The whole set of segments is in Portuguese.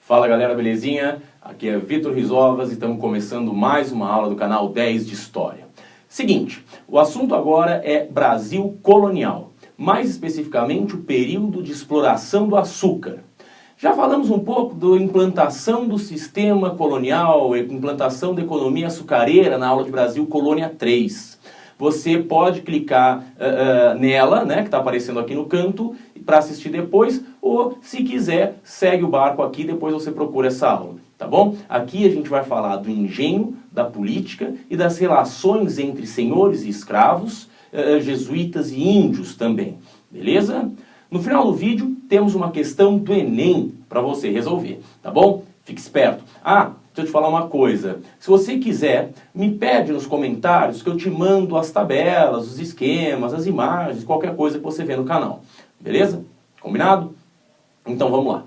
Fala galera, belezinha? Aqui é Vitor Rizovas e estamos começando mais uma aula do canal 10 de História. Seguinte, o assunto agora é Brasil colonial, mais especificamente o período de exploração do açúcar. Já falamos um pouco da implantação do sistema colonial, implantação da economia açucareira na aula de Brasil Colônia 3. Você pode clicar nela, né, que está aparecendo aqui no canto, para assistir depois, ou se quiser, segue o barco aqui, depois você procura essa aula, tá bom? Aqui a gente vai falar do engenho, da política e das relações entre senhores e escravos, jesuítas e índios também, beleza? No final do vídeo, temos uma questão do Enem para você resolver, tá bom? Fique esperto. Deixa eu te falar uma coisa. Se você quiser, me pede nos comentários que eu te mando as tabelas, os esquemas, as imagens, qualquer coisa que você vê no canal. Beleza? Combinado? Então vamos lá.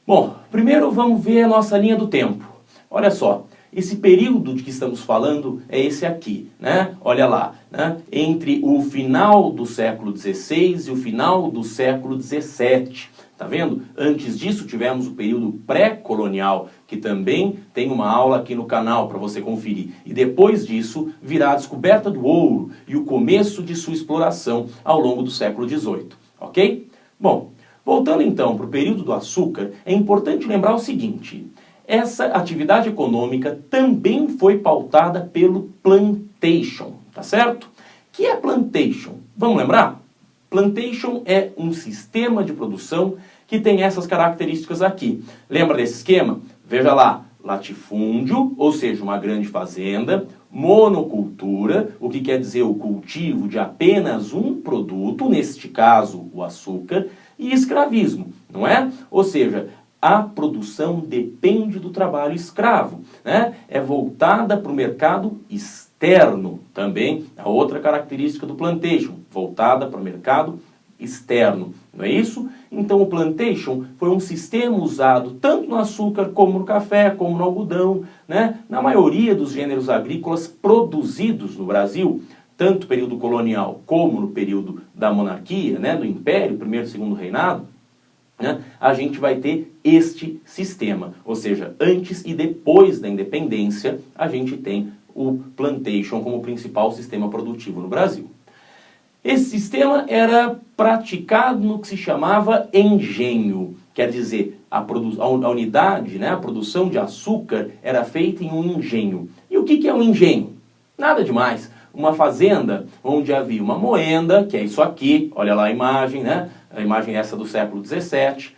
Bom, primeiro vamos ver a nossa linha do tempo. Olha só, esse período de que estamos falando é esse aqui, né? Olha lá, né? Entre o final do século XVI e o final do século XVII. Tá vendo? Antes disso tivemos o período pré-colonial, que também tem uma aula aqui no canal para você conferir. E depois disso virá a descoberta do ouro e o começo de sua exploração ao longo do século XVIII. Ok? Bom, voltando então para o período do açúcar, é importante lembrar o seguinte: essa atividade econômica também foi pautada pelo plantation, tá certo? O que é plantation? Vamos lembrar? Plantation é um sistema de produção que tem essas características aqui. Lembra desse esquema? Veja lá, latifúndio, ou seja, uma grande fazenda, monocultura, o que quer dizer o cultivo de apenas um produto, neste caso o açúcar, e escravismo, não é? Ou seja, a produção depende do trabalho escravo, né? É voltada para o mercado externo também, a outra característica do plantation, voltada para o mercado externo, não é isso? Então o plantation foi um sistema usado tanto no açúcar como no café, como no algodão, né? Na maioria dos gêneros agrícolas produzidos no Brasil, tanto no período colonial como no período da monarquia, né? Do Império, primeiro e segundo reinado, né? A gente vai ter este sistema, ou seja, antes e depois da independência, a gente tem o plantation como principal sistema produtivo no Brasil. Esse sistema era praticado no que se chamava engenho, quer dizer, a unidade, né, a produção de açúcar era feita em um engenho. E o que é um engenho? Nada demais. Uma fazenda onde havia uma moenda, que é isso aqui, olha lá a imagem, né? A imagem essa do século XVII.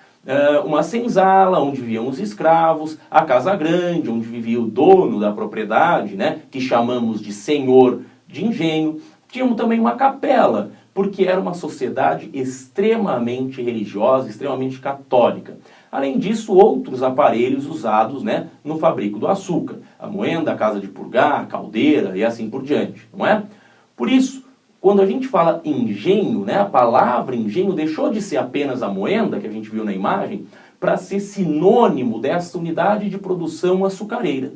Uma senzala, onde viviam os escravos, a casa grande, onde vivia o dono da propriedade, né? Que chamamos de senhor de engenho. Tínhamos também uma capela, porque era uma sociedade extremamente religiosa, extremamente católica. Além disso, outros aparelhos usados, né, no fabrico do açúcar. A moenda, a casa de purgar, a caldeira e assim por diante, não é? Por isso, quando a gente fala engenho, né, a palavra engenho deixou de ser apenas a moenda, que a gente viu na imagem, para ser sinônimo dessa unidade de produção açucareira.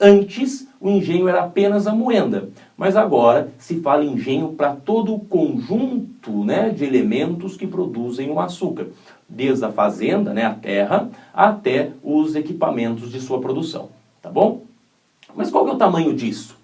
Antes, o engenho era apenas a moenda, mas agora se fala engenho para todo o conjunto, né, de elementos que produzem o açúcar, desde a fazenda, né, a terra, até os equipamentos de sua produção, tá bom? Mas qual que é o tamanho disso?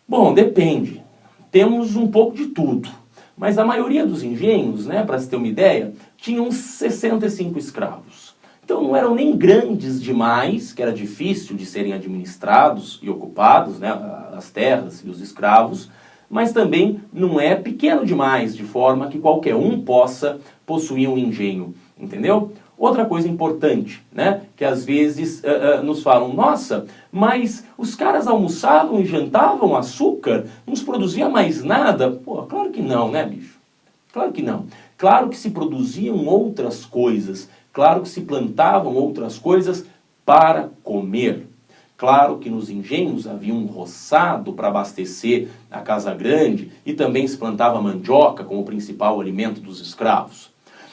Bom, depende. Temos um pouco de tudo, mas a maioria dos engenhos, né, para se ter uma ideia, tinham 65 escravos. Então não eram nem grandes demais, que era difícil de serem administrados e ocupados, né, as terras e os escravos, mas também não é pequeno demais, de forma que qualquer um possa possuir um engenho, entendeu? Outra coisa importante, né, que às vezes nos falam, nossa, mas os caras almoçavam e jantavam açúcar, não se produzia mais nada? Pô, claro que não, né, bicho? Claro que não. Claro que se produziam outras coisas, claro que se plantavam outras coisas para comer. Claro que nos engenhos havia um roçado para abastecer a casa grande e também se plantava mandioca como principal alimento dos escravos.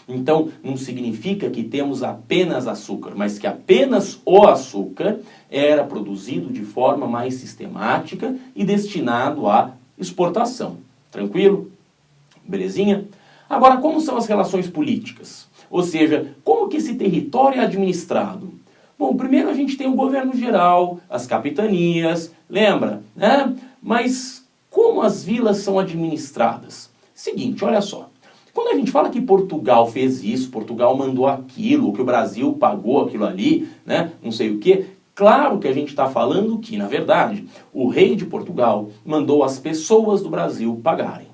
Então, não significa que temos apenas açúcar, mas que apenas o açúcar era produzido de forma mais sistemática e destinado à exportação. Tranquilo? Belezinha? Agora, como são as relações políticas? Ou seja, como que esse território é administrado? Bom, primeiro a gente tem o governo geral, as capitanias, lembra? Né? Mas como as vilas são administradas? Seguinte, olha só. Quando a gente fala que Portugal fez isso, Portugal mandou aquilo, que o Brasil pagou aquilo ali, né? Não sei o quê. Claro que a gente está falando que, na verdade, o rei de Portugal mandou as pessoas do Brasil pagarem.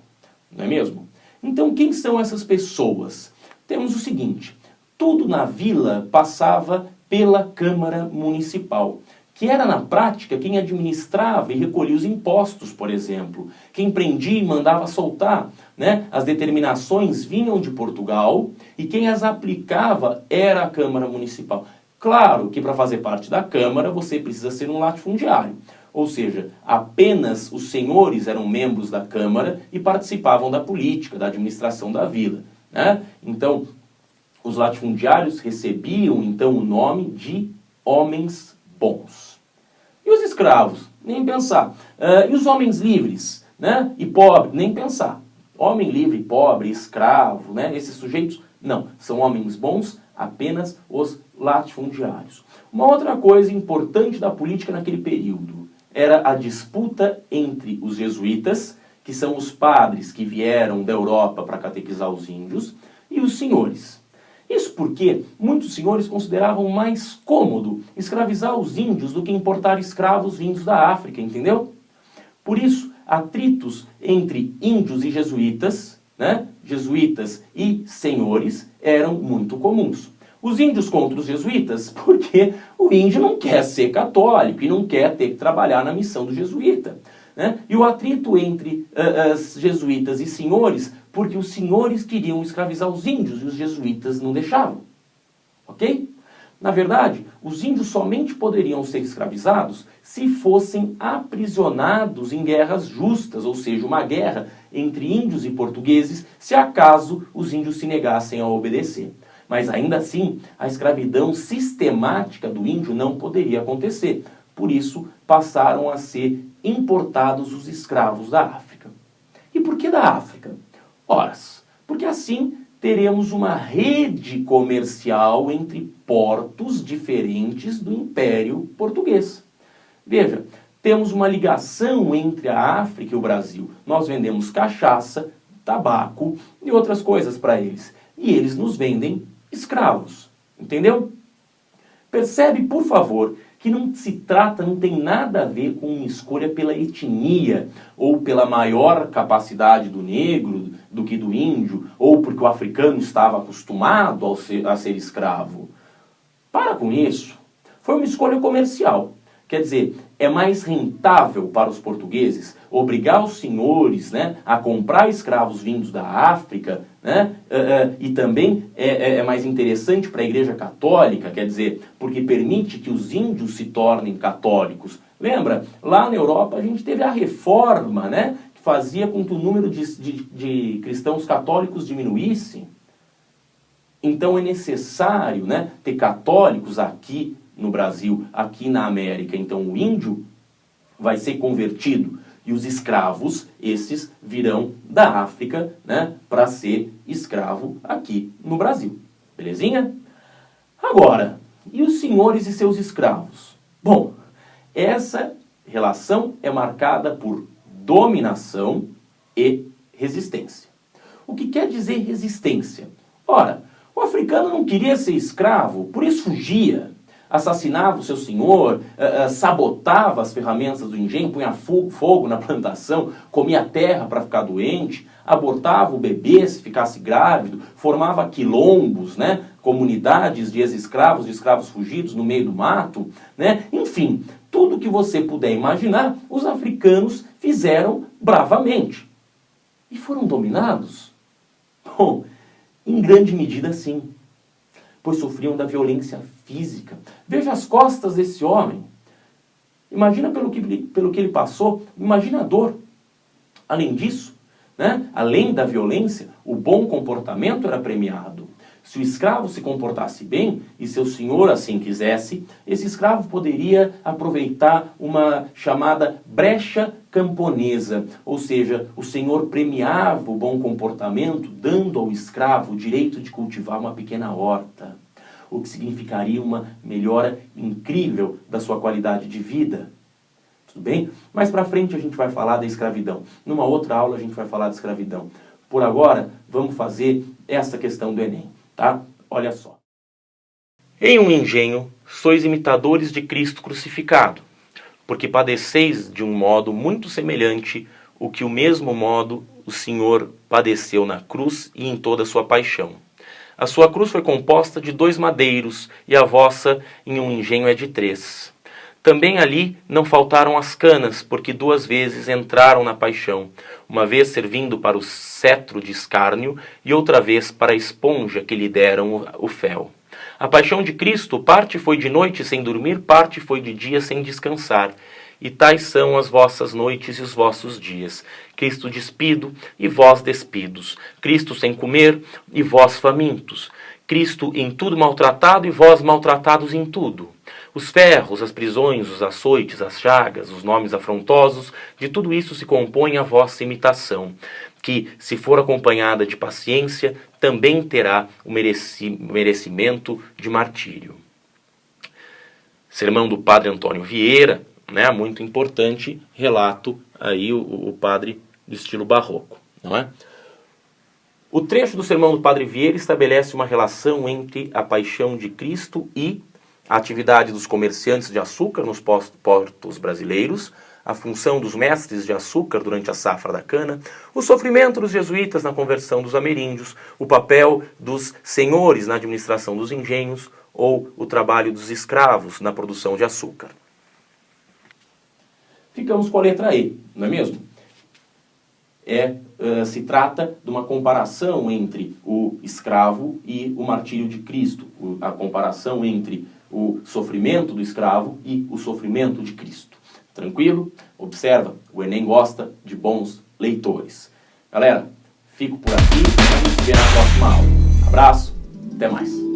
Não é mesmo? Então, quem são essas pessoas? Temos o seguinte, tudo na vila passava pela Câmara Municipal, que era, na prática, quem administrava e recolhia os impostos, por exemplo. Quem prendia e mandava soltar, né? As determinações vinham de Portugal e quem as aplicava era a Câmara Municipal. Claro que para fazer parte da Câmara você precisa ser um latifundiário. Ou seja, apenas os senhores eram membros da Câmara e participavam da política, da administração da vila, né? Então, os latifundiários recebiam, então, o nome de homens bons. E os escravos? Nem pensar. E os homens livres, né? E pobres? Nem pensar. Homem livre, pobre, escravo, né? Esses sujeitos, não. São homens bons, apenas os latifundiários. Uma outra coisa importante da política naquele período era a disputa entre os jesuítas, que são os padres que vieram da Europa para catequizar os índios, e os senhores. Isso porque muitos senhores consideravam mais cômodo escravizar os índios do que importar escravos vindos da África, entendeu? Por isso, atritos entre índios e jesuítas, né? Jesuítas e senhores, eram muito comuns. Os índios contra os jesuítas, porque o índio não quer ser católico e não quer ter que trabalhar na missão do jesuíta, né? E o atrito entre jesuítas e senhores, porque os senhores queriam escravizar os índios e os jesuítas não deixavam. Ok? Na verdade, os índios somente poderiam ser escravizados se fossem aprisionados em guerras justas, ou seja, uma guerra entre índios e portugueses, se acaso os índios se negassem a obedecer. Mas ainda assim, a escravidão sistemática do índio não poderia acontecer. Por isso, passaram a ser importados os escravos da África. E por que da África? Ora, porque assim teremos uma rede comercial entre portos diferentes do Império Português. Veja, temos uma ligação entre a África e o Brasil. Nós vendemos cachaça, tabaco e outras coisas para eles. E eles nos vendem escravos. Entendeu? Percebe, por favor, que não se trata, não tem nada a ver com uma escolha pela etnia, ou pela maior capacidade do negro do que do índio, ou porque o africano estava acostumado a ser escravo. Para com isso. Foi uma escolha comercial. Quer dizer, é mais rentável para os portugueses obrigar os senhores, né, a comprar escravos vindos da África, né, e também é mais interessante para a Igreja Católica, quer dizer, porque permite que os índios se tornem católicos. Lembra? Lá na Europa a gente teve a reforma, né, que fazia com que o número de cristãos católicos diminuísse. Então é necessário, né, ter católicos aqui no Brasil, aqui na América. Então o índio vai ser convertido e os escravos, esses, virão da África, né, para ser escravo aqui no Brasil. Belezinha? Agora, e os senhores e seus escravos? Bom, essa relação é marcada por dominação e resistência. O que quer dizer resistência? Ora, o africano não queria ser escravo, por isso fugia. Assassinava o seu senhor, sabotava as ferramentas do engenho, punha fogo na plantação, comia terra para ficar doente, abortava o bebê se ficasse grávido, formava quilombos, né, comunidades de ex-escravos, de escravos fugidos no meio do mato, né, enfim, tudo que você puder imaginar, os africanos fizeram bravamente. E foram dominados? Bom, em grande medida sim, pois sofriam da violência física. Veja as costas desse homem. Imagina pelo que ele passou, imagina a dor. Além disso, né, além da violência, o bom comportamento era premiado. Se o escravo se comportasse bem, e seu senhor assim quisesse, esse escravo poderia aproveitar uma chamada brecha camponesa, ou seja, o senhor premiava o bom comportamento, dando ao escravo o direito de cultivar uma pequena horta, o que significaria uma melhora incrível da sua qualidade de vida. Tudo bem? Mais pra frente a gente vai falar da escravidão. Numa outra aula a gente vai falar da escravidão. Por agora, vamos fazer essa questão do Enem, tá? Olha só. Em um engenho, sois imitadores de Cristo crucificado, porque padeceis de um modo muito semelhante o que o mesmo modo o Senhor padeceu na cruz e em toda a sua paixão. A sua cruz foi composta de 2 madeiros, e a vossa em um engenho é de 3. Também ali não faltaram as canas, porque 2 vezes entraram na paixão, uma vez servindo para o cetro de escárnio, e outra vez para a esponja que lhe deram o fel. A paixão de Cristo, parte foi de noite sem dormir, parte foi de dia sem descansar. E tais são as vossas noites e os vossos dias. Cristo despido e vós despidos. Cristo sem comer e vós famintos. Cristo em tudo maltratado e vós maltratados em tudo. Os ferros, as prisões, os açoites, as chagas, os nomes afrontosos, de tudo isso se compõe a vossa imitação, que, se for acompanhada de paciência, também terá o merecimento de martírio. Sermão do Padre Antônio Vieira, né, muito importante, relato aí o padre do estilo barroco, não é? O trecho do Sermão do Padre Vieira estabelece uma relação entre a paixão de Cristo e a atividade dos comerciantes de açúcar nos portos brasileiros, a função dos mestres de açúcar durante a safra da cana, o sofrimento dos jesuítas na conversão dos ameríndios, o papel dos senhores na administração dos engenhos ou o trabalho dos escravos na produção de açúcar. Ficamos com a letra E, não é mesmo? Se trata de uma comparação entre o escravo e o martírio de Cristo, a comparação entre o sofrimento do escravo e o sofrimento de Cristo. Tranquilo? Observa, o Enem gosta de bons leitores. Galera, fico por aqui, a gente se vê na próxima aula. Abraço, até mais.